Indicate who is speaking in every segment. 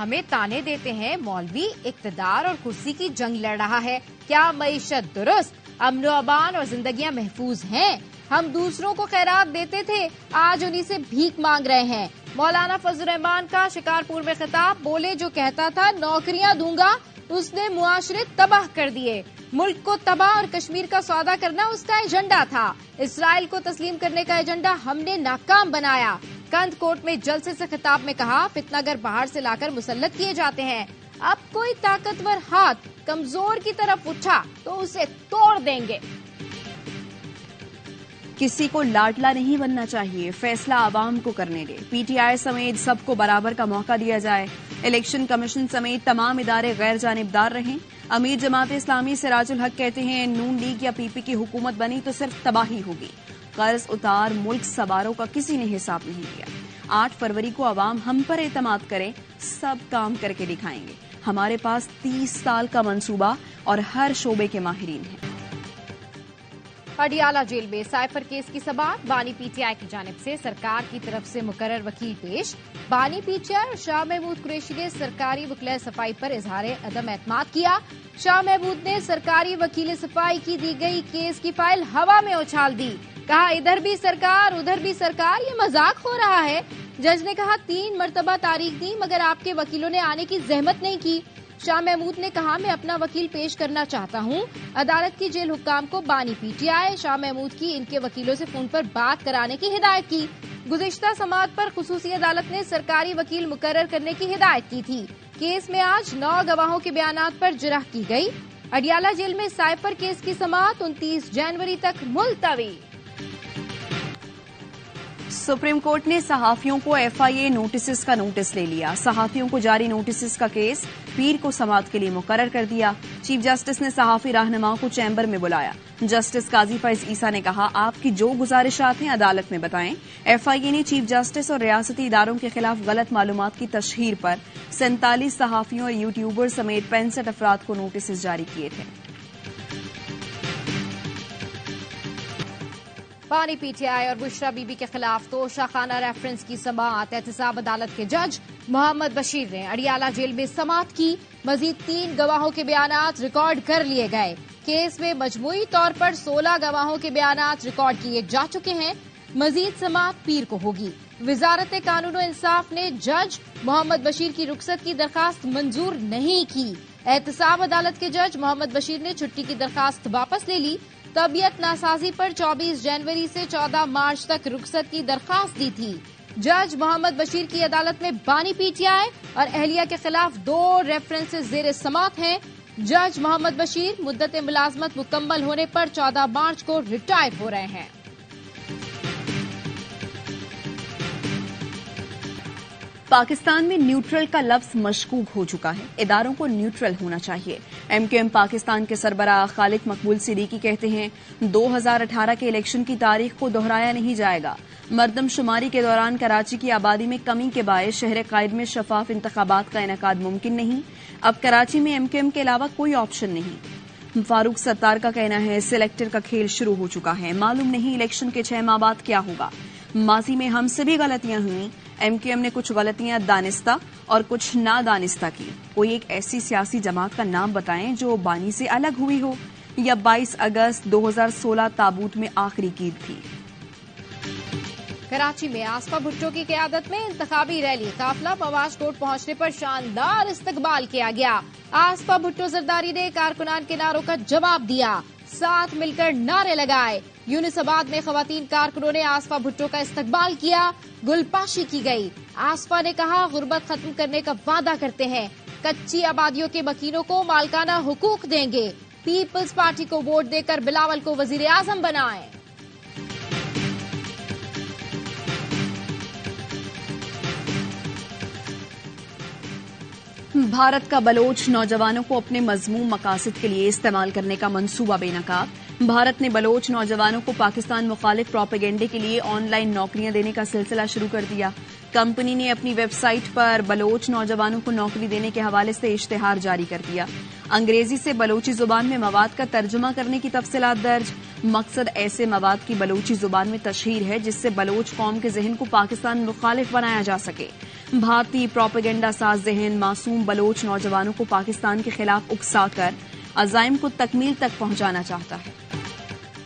Speaker 1: ہمیں تانے دیتے ہیں مولوی اقتدار اور کرسی کی جنگ لڑ رہا ہے، کیا معیشت درست، امن و امان اور زندگیاں محفوظ ہیں؟ ہم دوسروں کو خیرات دیتے تھے، آج انہی سے بھیک مانگ رہے ہیں۔ مولانا فضل الرحمان کا شکارپور میں خطاب، بولے جو کہتا تھا نوکریاں دوں گا اس نے معاشرے تباہ کر دیے، ملک کو تباہ اور کشمیر کا سودا کرنا اس کا ایجنڈا تھا، اسرائیل کو تسلیم کرنے کا ایجنڈا ہم نے ناکام بنایا۔ کند کوٹ میں جلسے سے خطاب میں کہا فتنہ گر باہر سے لا کر مسلط کیے جاتے ہیں، اب کوئی طاقتور ہاتھ کمزور کی طرف اٹھا تو اسے توڑ دیں گے۔
Speaker 2: کسی کو لاڈلا نہیں بننا چاہیے، فیصلہ عوام کو کرنے دے، پی ٹی آئی سمیت سب کو برابر کا موقع دیا جائے، الیکشن کمیشن سمیت تمام ادارے غیر جانبدار رہیں۔ امیر جماعت اسلامی سراج الحق کہتے ہیں نون لیگ یا پی پی کی حکومت بنی تو صرف تباہی ہوگی، قرض اتار ملک سواروں کا کسی نے حساب نہیں لیا۔ 8 فروری کو عوام ہم پر اعتماد کریں، سب کام کر کے دکھائیں گے، ہمارے پاس 30 سال کا منصوبہ اور ہر شعبے کے ماہرین ہیں۔
Speaker 1: اڈیالہ جیل میں سائفر کیس کی سماعت، بانی پی ٹی آئی کی جانب سے سرکار کی طرف سے مقرر وکیل پیش، بانی پی ٹی آئی اور شاہ محمود قریشی نے سرکاری وکلۂ صفائی پر اظہار عدم اعتماد کیا۔ شاہ محمود نے سرکاری وکیل صفائی کی دی گئی کیس کی فائل ہوا میں اچھال دی، کہا ادھر بھی سرکار ادھر بھی سرکار، یہ مذاق ہو رہا ہے۔ جج نے کہا 3 مرتبہ تاریخ دی مگر آپ کے وکیلوں نے آنے کی زحمت نہیں کی۔ شاہ محمود نے کہا میں اپنا وکیل پیش کرنا چاہتا ہوں، عدالت کی جیل حکام کو بانی P T I Shah Mahmood کی ان کے وکیلوں سے فون پر بات کرانے کی ہدایت کی۔ گزشتہ سماعت پر خصوصی عدالت نے سرکاری وکیل مقرر کرنے کی ہدایت کی تھی۔ کیس میں آج 9 گواہوں کے بیانات پر جرح کی گئی۔ اڈیالہ جیل میں سائفر کیس کی سماعت 29 جنوری تک ملتوی۔
Speaker 2: سپریم کورٹ نے صحافیوں کو ایف آئی اے نوٹسز کا نوٹس لے لیا، صحافیوں کو جاری نوٹسز کا کیس پیر کو سماعت کے لیے مقرر کر دیا۔ چیف جسٹس نے صحافی رہنماؤں کو چیمبر میں بلایا۔ جسٹس قاضی فیض عیسیٰ نے کہا آپ کی جو گزارشات ہیں عدالت میں بتائیں۔ ایف آئی اے نے چیف جسٹس اور ریاستی اداروں کے خلاف غلط معلومات کی تشہیر پر 47 صحافیوں اور یوٹیوبر سمیت 65 افراد کو نوٹسز جاری کیے تھے۔
Speaker 1: بانی پی ٹی آئی اور بشرا بی بی کے خلاف توشہ خانہ ریفرنس کی سماعت، احتساب عدالت کے جج محمد بشیر نے اڈیالہ جیل میں سماعت کی۔ مزید 3 گواہوں کے بیانات ریکارڈ کر لیے گئے۔ کیس میں مجموعی طور پر 16 گواہوں کے بیانات ریکارڈ کیے جا چکے ہیں۔ مزید سماعت پیر کو ہوگی۔ وزارت قانون و انصاف نے جج محمد بشیر کی رخصت کی درخواست منظور نہیں کی۔ احتساب عدالت کے جج محمد بشیر نے چھٹی کی درخواست واپس لے لی۔ طبیعت ناسازی پر 24 جنوری سے 14 مارچ تک رخصت کی درخواست دی تھی۔ جج محمد بشیر کی عدالت میں بانی پی ٹی آئی اور اہلیہ کے خلاف 2 ریفرنسز زیر سماعت ہیں۔ جج محمد بشیر مدت ملازمت مکمل ہونے پر 14 مارچ کو ریٹائر ہو رہے ہیں۔
Speaker 2: پاکستان میں نیوٹرل کا لفظ مشکوک ہو چکا ہے، اداروں کو نیوٹرل ہونا چاہیے۔ ایم کیو ایم پاکستان کے سربراہ خالد مقبول صدیقی کہتے ہیں 2018 کے الیکشن کی تاریخ کو دہرایا نہیں جائے گا۔ مردم شماری کے دوران کراچی کی آبادی میں کمی کے باعث شہر قائد میں شفاف انتخابات کا انعقاد ممکن نہیں۔ اب کراچی میں ایم کیو ایم کے علاوہ کوئی آپشن نہیں۔ فاروق ستار کا کہنا ہے سلیکٹر کا کھیل شروع ہو چکا ہے، معلوم نہیں الیکشن کے 6 ماہ بعد کیا ہوگا۔ ماضی میں ہم سے بھی غلطیاں ہوئیں، ایم کیو ایم نے کچھ غلطیاں دانستہ اور کچھ نادانستہ کی۔ کوئی ایک ایسی سیاسی جماعت کا نام بتائیں جو بانی سے الگ ہوئی ہو، یا 22 اگست 2016 تابوت میں آخری عید تھی۔
Speaker 1: کراچی میں آصفہ بھٹو کی قیادت میں انتخابی ریلی، قافلہ مواز کوٹ پہنچنے پر شاندار استقبال کیا گیا۔ آصفہ بھٹو زرداری نے کارکنان کے نعروں کا جواب دیا، ساتھ مل کر نعرے لگائے۔ یونس آباد میں خواتین کارکنوں نے آصفہ بھٹو کا استقبال کیا، گل پاشی کی گئی۔ آصفہ نے کہا غربت ختم کرنے کا وعدہ کرتے ہیں، کچی آبادیوں کے مکینوں کو مالکانہ حقوق دیں گے، پیپلز پارٹی کو ووٹ دے کر بلاول کو وزیر اعظم بنائیں۔
Speaker 2: بھارت کا بلوچ نوجوانوں کو اپنے مذموم مقاصد کے لیے استعمال کرنے کا منصوبہ بے نقاب۔ بھارت نے بلوچ نوجوانوں کو پاکستان مخالف پروپیگنڈے کے لیے آن لائن نوکریاں دینے کا سلسلہ شروع کر دیا۔ کمپنی نے اپنی ویب سائٹ پر بلوچ نوجوانوں کو نوکری دینے کے حوالے سے اشتہار جاری کر دیا۔ انگریزی سے بلوچی زبان میں مواد کا ترجمہ کرنے کی تفصیلات درج۔ مقصد ایسے مواد کی بلوچی زبان میں تشہیر ہے جس سے بلوچ قوم کے ذہن کو پاکستان مخالف بنایا جا سکے۔ بھارتی پروپیگنڈا ساز ذہن معصوم بلوچ نوجوانوں کو پاکستان کے خلاف اکسا کر عزائم کو تکمیل تک پہنچانا چاہتا ہے۔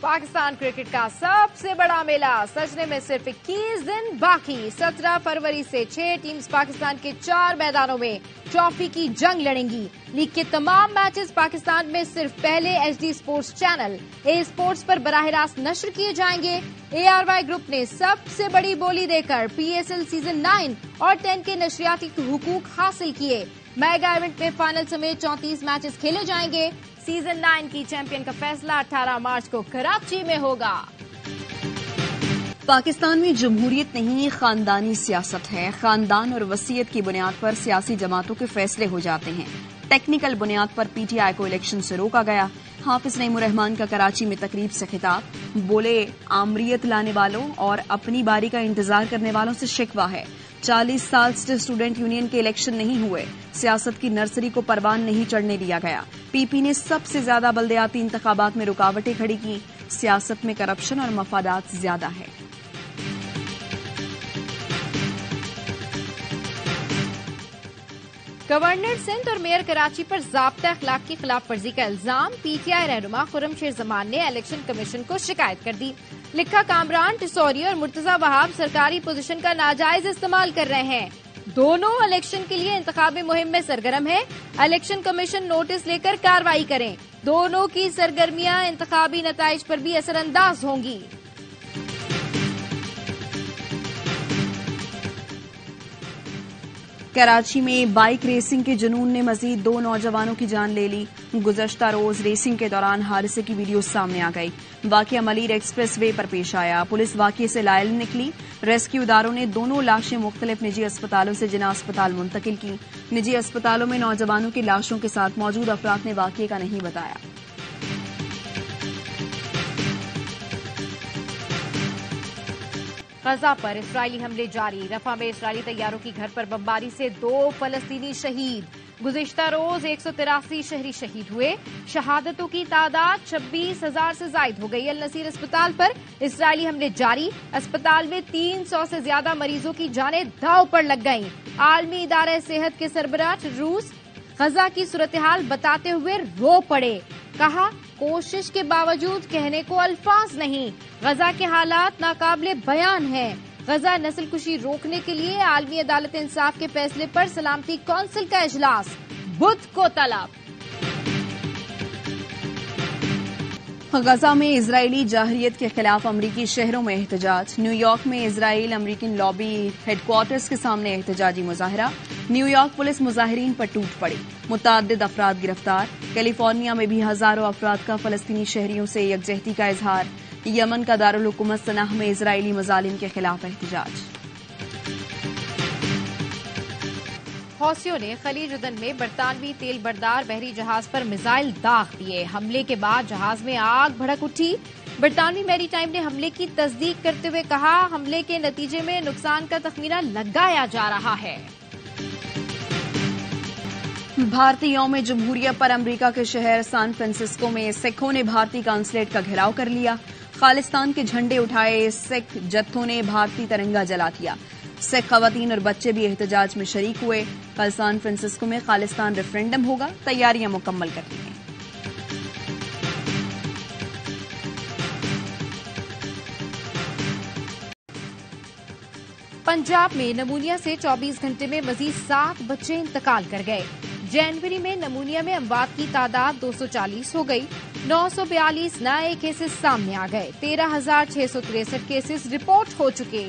Speaker 1: پاکستان کرکٹ کا سب سے بڑا میلہ سجنے میں صرف 21 دن باقی۔ 17 فروری سے 6 ٹیمز پاکستان کے 4 میدانوں میں ٹرافی کی جنگ لڑیں گی۔ لیگ کے تمام میچز پاکستان میں صرف پہلے H D sports channel A sports پر براہ راست نشر کیے جائیں گے۔ ARY گروپ نے سب سے بڑی بولی دے کر PSL سیزن 9 اور 10 کے نشریاتی حقوق حاصل کیے۔ میگا ایونٹ میں فائنل سمیت 34 میچز کھیلے جائیں گے۔ سیزن 9 کی چیمپئن کا فیصلہ 18 مارچ کو کراچی میں ہوگا۔
Speaker 2: پاکستان میں جمہوریت نہیں خاندانی سیاست ہے۔ خاندان اور وصیت کی بنیاد پر سیاسی جماعتوں کے فیصلے ہو جاتے ہیں۔ ٹیکنیکل بنیاد پر PTI کو الیکشن سے روکا گیا۔ حافظ نعیم الرحمان کا کراچی میں تقریب سے خطاب، بولے آمریت لانے والوں اور اپنی باری کا انتظار کرنے والوں سے شکوہ ہے۔ 40 سال سے اسٹوڈنٹ یونین کے الیکشن نہیں ہوئے، سیاست کی نرسری کو پروان نہیں چڑھنے دیا گیا۔ PP نے سب سے زیادہ بلدیاتی انتخابات میں رکاوٹیں کھڑی کی۔ سیاست میں کرپشن اور مفادات زیادہ ہے۔
Speaker 1: گورنر سندھ اور میئر کراچی پر ضابطہ اخلاق کی خلاف ورزی کا الزام۔ PTI رہنما خرم شیر زمان نے الیکشن کمیشن کو شکایت کر دی۔ لکھا کامران ٹسوری اور مرتضی وہاب سرکاری پوزیشن کا ناجائز استعمال کر رہے ہیں۔ دونوں الیکشن کے لیے انتخابی مہم میں سرگرم ہیں۔ الیکشن کمیشن نوٹس لے کر کارروائی کریں۔ دونوں کی سرگرمیاں انتخابی نتائج پر بھی اثر انداز ہوں گی۔
Speaker 2: کراچی میں بائک ریسنگ کے جنون نے مزید 2 نوجوانوں کی جان لے لی۔ گزشتہ روز ریسنگ کے دوران حادثے کی ویڈیو سامنے آ گئی۔ واقعہ ملیر ایکسپریس وے پر پیش آیا۔ پولیس واقعے سے لائل نکلی۔ ریسکیو اداروں نے دونوں لاشیں مختلف نجی اسپتالوں سے جناح اسپتال منتقل کی۔ نجی اسپتالوں میں نوجوانوں کی لاشوں کے ساتھ موجود افراد نے واقعے کا نہیں بتایا۔
Speaker 1: غزہ پر اسرائیلی حملے جاری۔ رفح میں اسرائیلی طیاروں کی گھر پر بمباری سے 2 فلسطینی شہید۔ گزشتہ روز 183 شہری شہید ہوئے۔ شہادتوں کی تعداد 26,000 سے زائد ہو گئی۔ النصیر اسپتال پر اسرائیلی حملے جاری۔ اسپتال میں 300 سے زیادہ مریضوں کی جانیں داؤ پر لگ گئیں۔ عالمی ادارہ صحت کے سربراہ روس غزہ کی صورتحال بتاتے ہوئے رو پڑے۔ کہا کوشش کے باوجود کہنے کو الفاظ نہیں۔ غزہ کے حالات ناقابل بیان ہیں۔ غزہ نسل کشی روکنے کے لیے عالمی عدالت انصاف کے فیصلے پر سلامتی کونسل کا اجلاس بدھ کو طلب۔
Speaker 2: غزہ میں اسرائیلی جارحیت کے خلاف امریکی شہروں میں احتجاج۔ نیو یارک میں اسرائیل امریکن لابی ہیڈ کوارٹرز کے سامنے احتجاجی مظاہرہ۔ نیو یارک پولیس مظاہرین پر ٹوٹ پڑی، متعدد افراد گرفتار۔ کیلیفورنیا میں بھی ہزاروں افراد کا فلسطینی شہریوں سے یکجہتی کا اظہار۔ یمن کا دارالحکومت صنعا میں اسرائیلی مظالم کے خلاف احتجاج۔
Speaker 1: حوثیوں نے خلیج عدن میں برطانوی تیل بردار بحری جہاز پر میزائل داغ دیے۔ حملے کے بعد جہاز میں آگ بھڑک اٹھی۔ برطانوی میری ٹائم نے حملے کی تصدیق کرتے ہوئے کہا حملے کے نتیجے میں نقصان کا تخمینہ لگایا جا رہا ہے۔
Speaker 2: بھارتی یوم جمہوریہ پر امریکہ کے شہر سان فرانسسکو میں سکھوں نے بھارتی قونصلیٹ کا گھیراؤ کر لیا۔ خالصتان کے جھنڈے اٹھائے سکھ جتھوں نے بھارتی ترنگا جلا دیا۔ سکھ خواتین اور بچے بھی احتجاج میں شریک ہوئے۔ کل سان فرانسسکو میں خالصتان ریفرنڈم ہوگا، تیاریاں مکمل کر لی ہیں۔
Speaker 1: پنجاب میں نمونیا سے 24 گھنٹے میں مزید 7 بچے انتقال کر گئے۔ جنوری میں نمونیا میں اموات کی تعداد 240 ہو گئی۔ 942 نئے کیسز سامنے آ گئے۔ 13,663 کیسز رپورٹ ہو چکے۔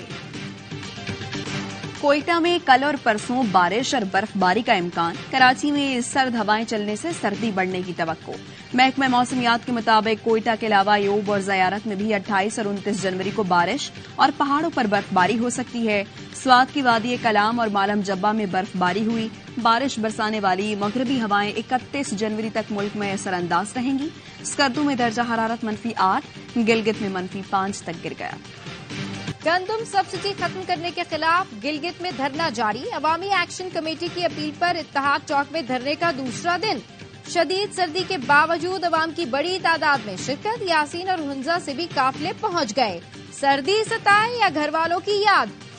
Speaker 2: کوئٹہ میں کل اور پرسوں بارش اور برف باری کا امکان۔ کراچی میں سرد ہوائیں چلنے سے سردی بڑھنے کی توقع۔ محکمہ موسمیات کے مطابق کوئٹہ کے علاوہ ایوب اور زیارت میں بھی 28 اور 29 جنوری کو بارش اور پہاڑوں پر برف باری ہو سکتی ہے۔ سوات کی وادی کلام اور مالم جبہ میں برف باری ہوئی۔ بارش برسانے والی مغربی ہوائیں 31 جنوری تک ملک میں اثر انداز رہیں گی۔ اسکردو میں درجہ حرارت -8، گلگت میں -5 تک گر گیا۔
Speaker 1: گندم سبسڈی ختم کرنے کے خلاف گلگت میں دھرنا جاری۔ عوامی ایکشن کمیٹی کی اپیل پر اتحاد چوک میں دھرنے کا دوسرا دن۔ شدید سردی کے باوجود عوام کی بڑی تعداد میں شرکت۔ یاسین اور ہنزا سے بھی قافلے پہنچ گئے۔ سردی ستائے یا گھر والوں کی یاد،